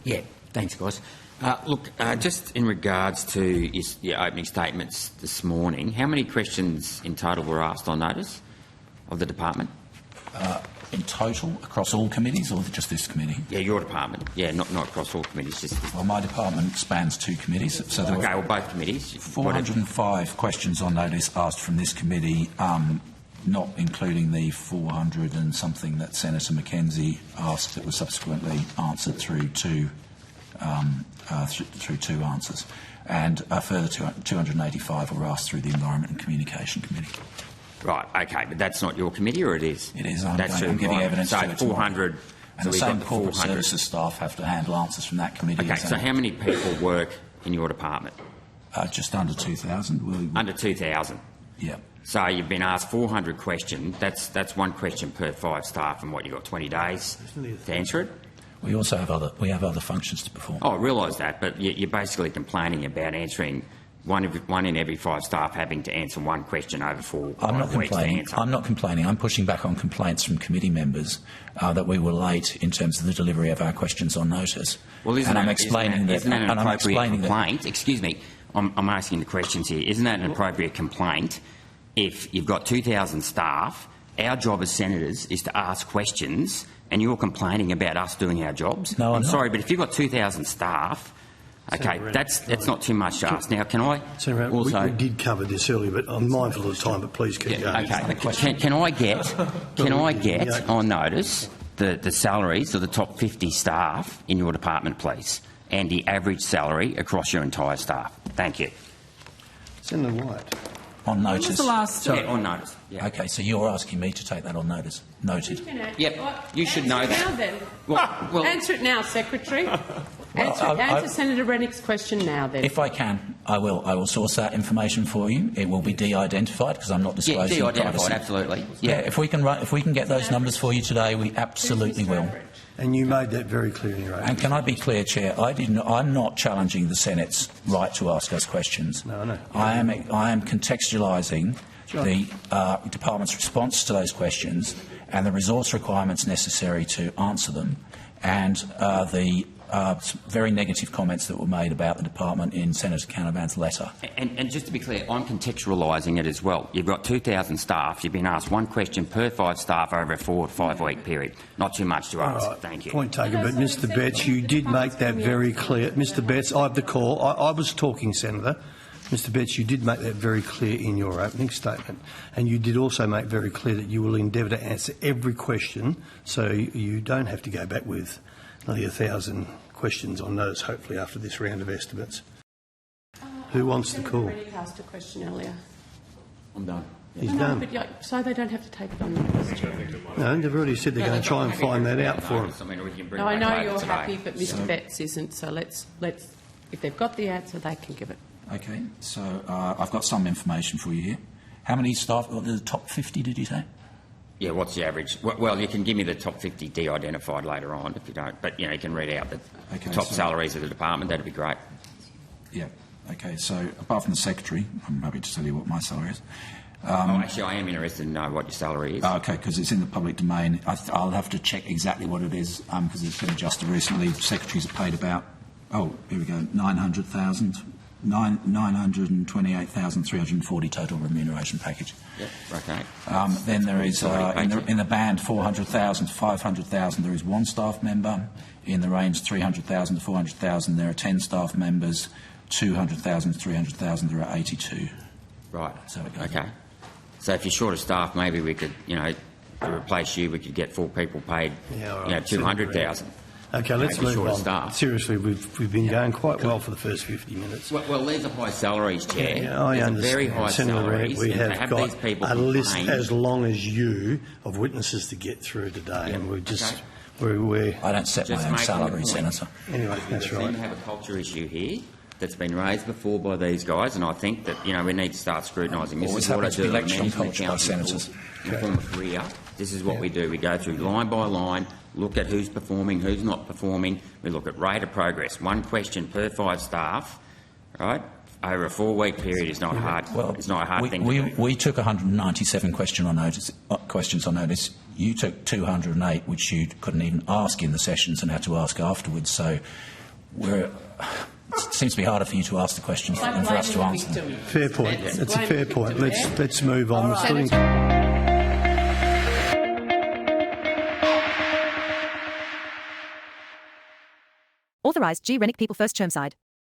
Yeah, thanks, guys. Look, just in regards to your opening statements this morning, how many questions in total were asked on notice of the department? In total, across all committees, or just this committee? Yeah, your department. Yeah, not across all committees. Just well, my department spans 2 committees. So there okay, well, both committees. 405 questions on notice asked from this committee, not including the 400 and something that Senator McKenzie asked that was subsequently answered through two answers, and a further 285 were asked through the Environment and Communication Committee. Right, okay, but that's not your committee, or it is? It is. I'm giving evidence so to it. 400. And so the same corporate services staff have to handle answers from that committee. Okay, so how many people work in your department? Just under 2,000. Under 2,000? Yeah. So you've been asked 400 questions. That's one question per 5 staff, and what, you've got 20 days to answer it? We also have other functions to perform. Oh, I realise that, but you're basically complaining about answering one in every 5 staff having to answer one question over 4 I'm not weeks complaining. to answer. I'm not complaining. I'm pushing back on complaints from committee members that we were late in terms of the delivery of our questions on notice. Well, isn't that an appropriate complaint? Excuse me, I'm asking the questions here. Isn't that an appropriate complaint if you've got 2,000 staff? Our job as senators is to ask questions, and you're complaining about us doing our jobs? No, I'm not. Sorry, but if you've got 2,000 staff, okay, that's not too much to ask. Now, can I also... We did cover this earlier, but I'm mindful of the time, but please keep going. Okay, can I get on notice the salaries of the top 50 staff in your department, please, and the average salary across your entire staff? Thank you. Senator White. On notice. When was the last... Yeah, on notice. Yeah. Okay, so you're asking me to take that on notice. Noted. Yep, you should know that. Now, then. Well, answer it now, Secretary. Answer Senator Rennick's question now, then. If I can, I will. I will source that information for you. It will be de-identified because I'm not disclosing privacy. De-identified, absolutely. Yeah, if we can get those numbers for you today, we absolutely will. And you made that very clear in your opening. And can I be clear, Chair? I'm not challenging the Senate's right to ask us questions. No, I know. I am contextualising the department's response to those questions and the resource requirements necessary to answer them, and the very negative comments that were made about the department in Senator Canavan's letter. And just to be clear, I'm contextualising it as well. You've got 2,000 staff. You've been asked one question per 5 staff over a 4 to 5 week period. Not too much to ask. Right. Thank you. Point taken. But Mr. Betts, you did make that very clear. Mr. Betts, I have the call. I was talking, Senator. Mr. Betts, you did make that very clear in your opening statement, and you did also make very clear that you will endeavour to answer every question, so you don't have to go back with nearly 1,000 questions on notice, hopefully, after this round of estimates. Who wants the call? Senator Rennick asked a question earlier. I'm done. He's done. But, so they don't have to take it on notice, Chair. No, they've already said they're going to try and find that out for him. No, I know you're happy, but Mr. Betts isn't, so let's if they've got the answer, they can give it. Okay, so I've got some information for you here. How many staff? The top 50, did you say? Yeah, what's the average? Well, you can give me the top 50 de-identified later on if you don't, but you can read out the top salaries of the department. That'd be great. Yeah. Okay. So apart from the secretary, I'm happy to tell you what my salary is. Actually, I am interested to know what your salary is. Okay, because it's in the public domain. I'll have to check exactly what it is because it's been adjusted recently. Secretaries are paid about, here we go, 928,340 total remuneration package. Yep, okay. Then there is, in the band 400,000 to 500,000, there is 1 staff member. In the range 300,000 to 400,000, there are 10 staff members. 200,000 to 300,000, there are 82. Right. So it goes okay. So if you're short of staff, maybe we could, to replace you, we could get 4 people paid, 200,000. Okay, let's move on. Seriously, we've been going quite well for the first 50 minutes. Well, these are high salaries, Chair. Yeah, I understand. Very high salaries. We have got these people a list complain. as long as you of witnesses to get through today, and we're just we're. I don't set my own salary, Senator. Anyway, that's right. We seem to have a culture issue here that's been raised before by these guys, and I think that we need to start scrutinising. This is what I do in management accounting in form of career. This is what we do. We go through line by line, look at who's performing, who's not performing. We look at rate of progress. 1 question per 5 staff, right? Over a 4-week period is not hard. Well, it's not a hard thing to do. We took 197 questions on notice. You took 208, which you couldn't even ask in the sessions and had to ask afterwards. So it seems to be harder for you to ask the questions than for us to answer them. Fair point. That's a fair point. Let's move on. Authorised G. Rennick People First Chermside.